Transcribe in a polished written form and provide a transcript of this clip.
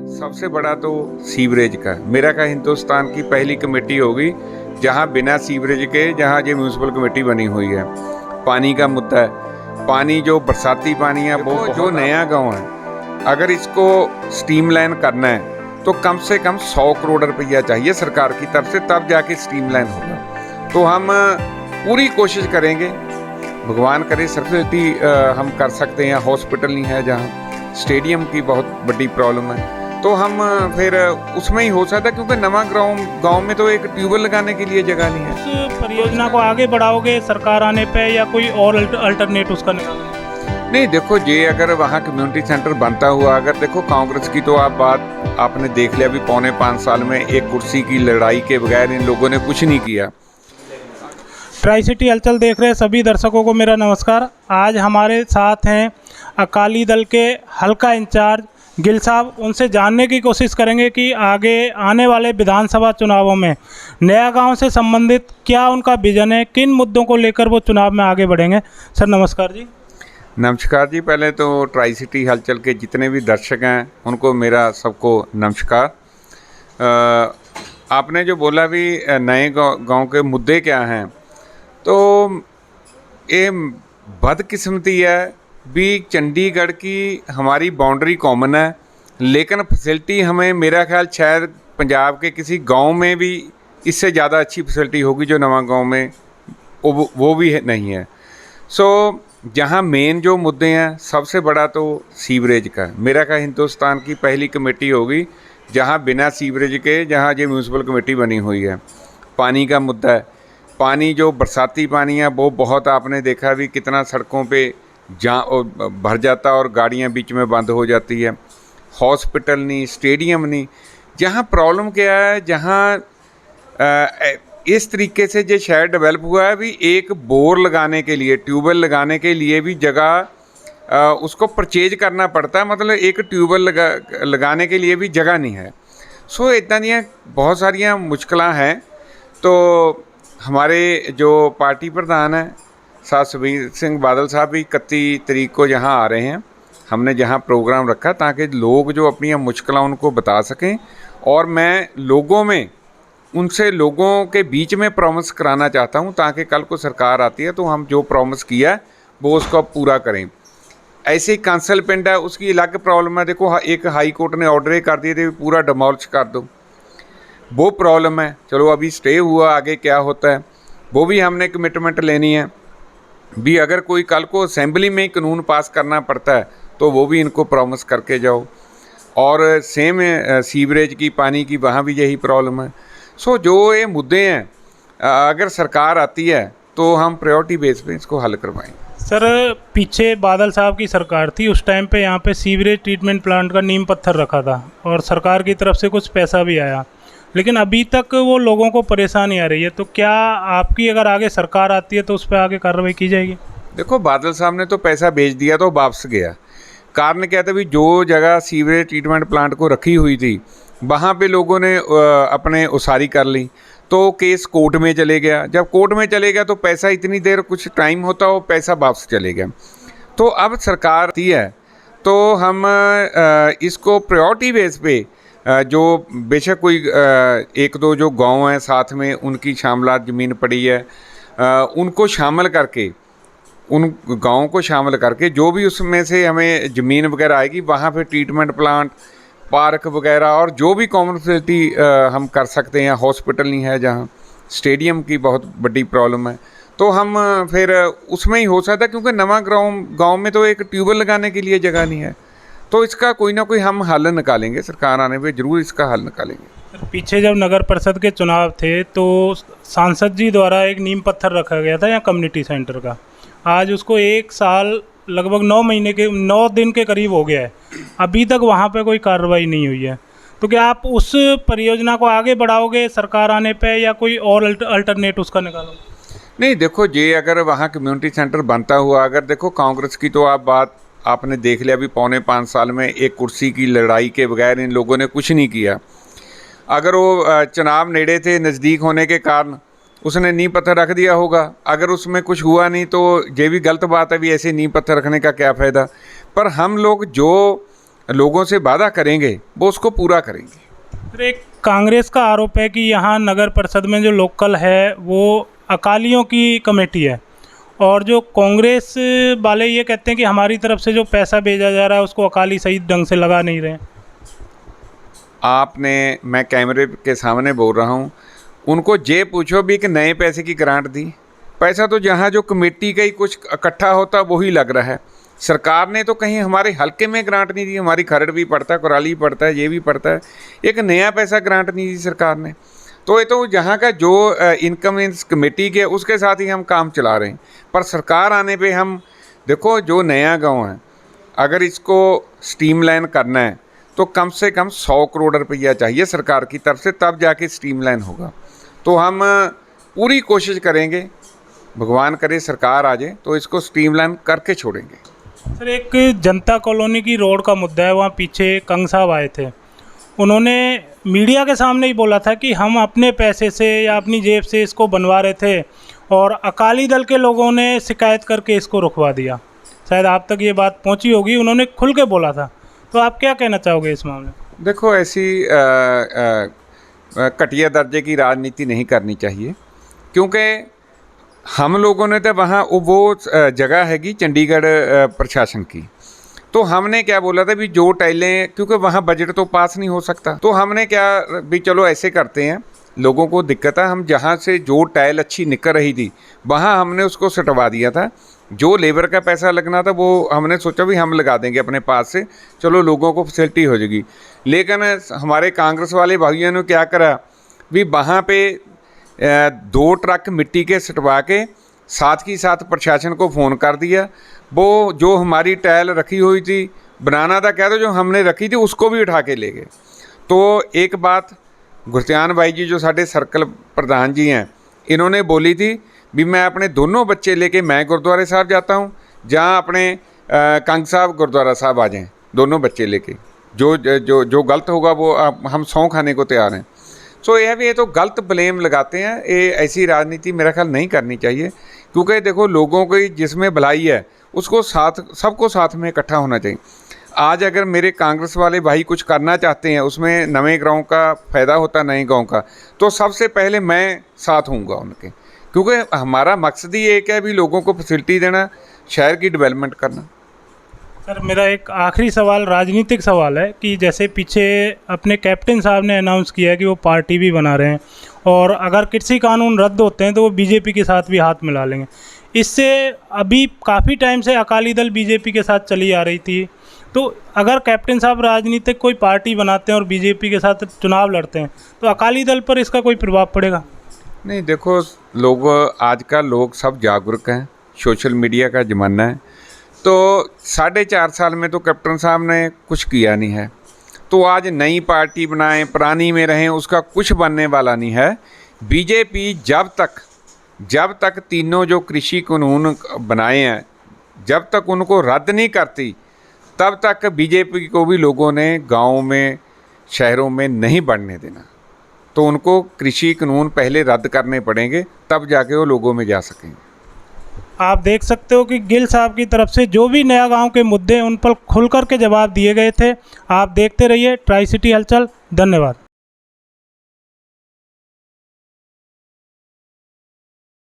सबसे बड़ा तो सीवरेज का। मेरा का हिंदुस्तान की पहली कमेटी होगी जहां बिना सीवरेज के, जहां ये म्यूनसिपल कमेटी बनी हुई है। पानी का मुद्दा है, पानी जो बरसाती पानी है वो जो नया गांव है, अगर इसको स्ट्रीमलाइन करना है तो कम से कम 100 करोड़ रुपया चाहिए सरकार की तरफ से, तब जाके स्ट्रीमलाइन होगा। तो हम पूरी कोशिश करेंगे, भगवान करे सरस्वती हम कर सकते हैं। हॉस्पिटल नहीं है, जहाँ स्टेडियम की बहुत बड़ी प्रॉब्लम है, तो हम फिर उसमें ही हो सकता है, क्योंकि नवा गांव में तो एक ट्यूबवेल लगाने के लिए जगह नहीं है। उस परियोजना को आगे बढ़ाओगे सरकार आने पे, या कोई और अल्टरनेट उसका निकालोगे? नहीं, देखो ये अगर वहाँ कम्युनिटी सेंटर बनता हुआ, अगर देखो कांग्रेस की तो आप बात आपने देख लिया, अभी पौने 5 साल में एक कुर्सी की लड़ाई के बगैर इन लोगों ने कुछ नहीं किया। ट्राई सिटी हलचल देख रहे सभी दर्शकों को मेरा नमस्कार। आज हमारे साथ हैं अकाली दल के हल्का इंचार्ज गिल साहब। उनसे जानने की कोशिश करेंगे कि आगे आने वाले विधानसभा चुनावों में नया गांव से संबंधित क्या उनका विजन है, किन मुद्दों को लेकर वो चुनाव में आगे बढ़ेंगे। सर नमस्कार जी। नमस्कार जी। पहले तो ट्राई सिटी हलचल के जितने भी दर्शक हैं उनको मेरा सबको नमस्कार। आपने जो बोला भी नए गांव के मुद्दे क्या हैं, तो ये बदकिस्मती है भी चंडीगढ़ की हमारी बाउंड्री कॉमन है, लेकिन फैसिलिटी हमें, मेरा ख्याल शायद पंजाब के किसी गांव में भी इससे ज़्यादा अच्छी फैसिलिटी होगी जो नवा गांव में वो भी नहीं है। सो जहां मेन जो मुद्दे हैं, सबसे बड़ा तो सीवरेज का। मेरा का हिंदुस्तान की पहली कमेटी होगी जहां बिना सीवरेज के, जहां ये म्यूनसिपल कमेटी बनी हुई है। पानी का मुद्दा है, पानी जो बरसाती पानी है वो बहुत, आपने देखा भी कितना सड़कों पे भर जाता और गाड़ियां बीच में बंद हो जाती है। हॉस्पिटल नहीं, स्टेडियम नहीं। जहां प्रॉब्लम क्या है, जहां इस तरीके से जो शहर डेवलप हुआ है भी, एक बोर लगाने के लिए, ट्यूबवेल लगाने के लिए भी जगह उसको परचेज करना पड़ता है, मतलब एक ट्यूबवेल लगाने के लिए भी जगह नहीं है। सो इतना नहीं, बहुत सारियाँ मुश्किलें हैं। तो हमारे जो पार्टी प्रधान हैं साहब सुखबीर सिंह बादल साहब भी 31 तारीख को यहाँ आ रहे हैं। हमने जहाँ प्रोग्राम रखा ताकि लोग जो अपनी मुश्किलें उनको बता सकें, और मैं लोगों के बीच में प्रॉमिस कराना चाहता हूँ ताकि कल को सरकार आती है तो हम जो प्रॉमिस किया वो उसको पूरा करें। ऐसे ही कांसल पिंड है, उसकी अलग प्रॉब्लम है। देखो, एक हाई कोर्ट ने ऑर्डर कर दिए थे पूरा डिमोलिश कर दो, वो प्रॉब्लम है। चलो अभी स्टे हुआ, आगे क्या होता है वो भी हमने कमिटमेंट लेनी है भी। अगर कोई कल को असेंबली में कानून पास करना पड़ता है तो वो भी इनको प्रॉमिस करके जाओ। और सेम सीवरेज की, पानी की, वहाँ भी यही प्रॉब्लम है। सो जो ये मुद्दे हैं, अगर सरकार आती है तो हम प्रायोरिटी बेस पे इसको हल करवाएंगे। सर पीछे बादल साहब की सरकार थी, उस टाइम पे यहाँ पे सीवरेज ट्रीटमेंट प्लांट का नींव पत्थर रखा था और सरकार की तरफ से कुछ पैसा भी आया, लेकिन अभी तक वो लोगों को परेशानी आ रही है। तो क्या आपकी अगर आगे सरकार आती है तो उस पर आगे कार्रवाई की जाएगी? देखो, बादल साहब ने तो पैसा भेज दिया तो वापस गया। कारण क्या था भी, जो जगह सीवरेज ट्रीटमेंट प्लांट को रखी हुई थी वहाँ पे लोगों ने अपने उसारी कर ली, तो केस कोर्ट में चले गया। जब कोर्ट में चले गया तो पैसा, इतनी देर कुछ टाइम होता हो, पैसा वापस चले गया। तो अब सरकार आती है तो हम इसको प्रायोरिटी बेस पे, जो बेशक कोई 1-2 जो गांव हैं साथ में, उनकी शामलात ज़मीन पड़ी है, उनको शामिल करके, उन गाँव को शामिल करके जो भी उसमें से हमें ज़मीन वगैरह आएगी, वहाँ पे ट्रीटमेंट प्लांट, पार्क वगैरह और जो भी कॉमन फैसिलिटी हम कर सकते हैं। हॉस्पिटल नहीं है, जहाँ स्टेडियम की बहुत बड़ी प्रॉब्लम है, तो हम फिर उसमें ही हो सकता है, क्योंकि नवा गांव में तो एक ट्यूबवेल लगाने के लिए जगह नहीं है। तो इसका कोई ना कोई हम हल निकालेंगे, सरकार आने पे ज़रूर इसका हल निकालेंगे। पीछे जब नगर परिषद के चुनाव थे तो सांसद जी द्वारा एक नींव पत्थर रखा गया था यहाँ कम्युनिटी सेंटर का। आज उसको 1 साल लगभग 9 दिन के करीब हो गया है, अभी तक वहाँ पे कोई कार्रवाई नहीं हुई है। तो क्या आप उस परियोजना को आगे बढ़ाओगे सरकार आने पे, या कोई और अल्टरनेट उसका निकालोगे? नहीं, देखो ये अगर वहाँ कम्युनिटी सेंटर बनता हुआ, अगर देखो कांग्रेस की तो आप बात आपने देख लिया, अभी पौने 5 साल में एक कुर्सी की लड़ाई के बगैर इन लोगों ने कुछ नहीं किया। अगर वो चुनाव नेड़े थे, नज़दीक होने के कारण उसने नींव पत्थर रख दिया होगा। अगर उसमें कुछ हुआ नहीं तो ये भी गलत बात है भी, ऐसे नींव पत्थर रखने का क्या फ़ायदा। पर हम लोग जो लोगों से वादा करेंगे वो उसको पूरा करेंगे। फिर एक कांग्रेस का आरोप है कि यहाँ नगर परिषद में जो लोकल है वो अकालियों की कमेटी है, और जो कांग्रेस वाले ये कहते हैं कि हमारी तरफ से जो पैसा भेजा जा रहा है उसको अकाली सही ढंग से लगा नहीं रहे हैं। मैं कैमरे के सामने बोल रहा हूँ, उनको ये पूछो भी कि नए पैसे की ग्रांट दी। पैसा तो जहाँ जो कमेटी का ही कुछ इकट्ठा होता वही लग रहा है। सरकार ने तो कहीं हमारे हल्के में ग्रांट नहीं दी, हमारी खरड़ भी पड़ता है, कुराली पड़ता है, ये भी पड़ता है, एक नया पैसा ग्रांट नहीं दी सरकार ने। तो ये तो जहाँ का जो इनकम इस कमेटी के उसके साथ ही हम काम चला रहे हैं। पर सरकार आने पे हम देखो, जो नया गांव है अगर इसको स्ट्रीमलाइन करना है तो कम से कम 100 करोड़ रुपया चाहिए सरकार की तरफ से, तब जाके स्ट्रीमलाइन होगा। तो हम पूरी कोशिश करेंगे, भगवान करे सरकार आ जाए तो इसको स्ट्रीमलाइन करके छोड़ेंगे। सर, एक जनता कॉलोनी की रोड का मुद्दा है, वहाँ पीछे कंग साहब आए थे, उन्होंने मीडिया के सामने ही बोला था कि हम अपने पैसे से या अपनी जेब से इसको बनवा रहे थे, और अकाली दल के लोगों ने शिकायत करके इसको रुकवा दिया। शायद आप तक ये बात पहुंची होगी, उन्होंने खुल के बोला था। तो आप क्या कहना चाहोगे इस मामले में? देखो, ऐसी घटिया दर्जे की राजनीति नहीं करनी चाहिए, क्योंकि हम लोगों ने तो वहाँ वो जगह हैगी चंडीगढ़ प्रशासन की, तो हमने क्या बोला था भी जो टाइलें, क्योंकि वहाँ बजट तो पास नहीं हो सकता, तो हमने क्या भी चलो ऐसे करते हैं, लोगों को दिक्कत है, हम जहाँ से जो टाइल अच्छी निकल रही थी वहाँ हमने उसको सटवा दिया था। जो लेबर का पैसा लगना था वो हमने सोचा भी हम लगा देंगे अपने पास से, चलो लोगों को फैसिलिटी हो जाएगी। लेकिन हमारे कांग्रेस वाले भाइयों ने क्या करा भी वहाँ पे 2 ट्रक मिट्टी के सटवा के साथ ही साथ प्रशासन को फ़ोन कर दिया। वो जो हमारी टाइल रखी हुई थी, बनाना था क्या था, जो हमने रखी थी उसको भी उठा के ले गए। तो एक बात गुरत्यान भाई जी जो साढ़े सर्कल प्रधान जी हैं, इन्होंने बोली थी भी मैं अपने दोनों बच्चे लेके मैं गुरुद्वारे साहब जाता हूँ, जहाँ अपने कंग साहब गुरुद्वारा साहब आ जाएं, दोनों बच्चे लेके, जो जो जो गलत होगा वो हम सौं खाने को तैयार हैं। सो यह भी, ये तो गलत ब्लेम लगाते हैं। ये ऐसी राजनीति मेरा ख्याल नहीं करनी चाहिए, क्योंकि देखो लोगों की जिसमें भलाई है उसको सबको साथ में इकट्ठा होना चाहिए। आज अगर मेरे कांग्रेस वाले भाई कुछ करना चाहते हैं, उसमें नवे गाँव का फ़ायदा होता, नए गाँव का, तो सबसे पहले मैं साथ हूँगा उनके, क्योंकि हमारा मकसद ही एक है भी लोगों को फैसिलिटी देना, शहर की डेवलपमेंट करना। सर, मेरा एक आखिरी सवाल राजनीतिक सवाल है कि जैसे पीछे अपने कैप्टन साहब ने अनाउंस किया कि वो पार्टी भी बना रहे हैं, और अगर कृषि कानून रद्द होते हैं तो वो बीजेपी के साथ भी हाथ मिला लेंगे। इससे अभी काफ़ी टाइम से अकाली दल बीजेपी के साथ चली आ रही थी, तो अगर कैप्टन साहब राजनीतिक कोई पार्टी बनाते हैं और बीजेपी के साथ चुनाव लड़ते हैं तो अकाली दल पर इसका कोई प्रभाव पड़ेगा? नहीं, देखो लोग आजकल लोग सब जागरूक हैं, सोशल मीडिया का ज़माना है, तो 4.5 साल में तो कैप्टन साहब ने कुछ किया नहीं है। तो आज नई पार्टी बनाएं, पुरानी में रहें, उसका कुछ बनने वाला नहीं है। बीजेपी जब तक तीनों जो कृषि कानून बनाए हैं, जब तक उनको रद्द नहीं करती, तब तक बीजेपी को भी लोगों ने गाँव में, शहरों में नहीं बढ़ने देना। तो उनको कृषि कानून पहले रद्द करने पड़ेंगे, तब जाके वो लोगों में जा सकेंगे। आप देख सकते हो कि गिल साहब की तरफ से जो भी नया गांव के मुद्दे उन पर खुल कर के जवाब दिए गए थे। आप देखते रहिए ट्राई सिटी हलचल। धन्यवाद।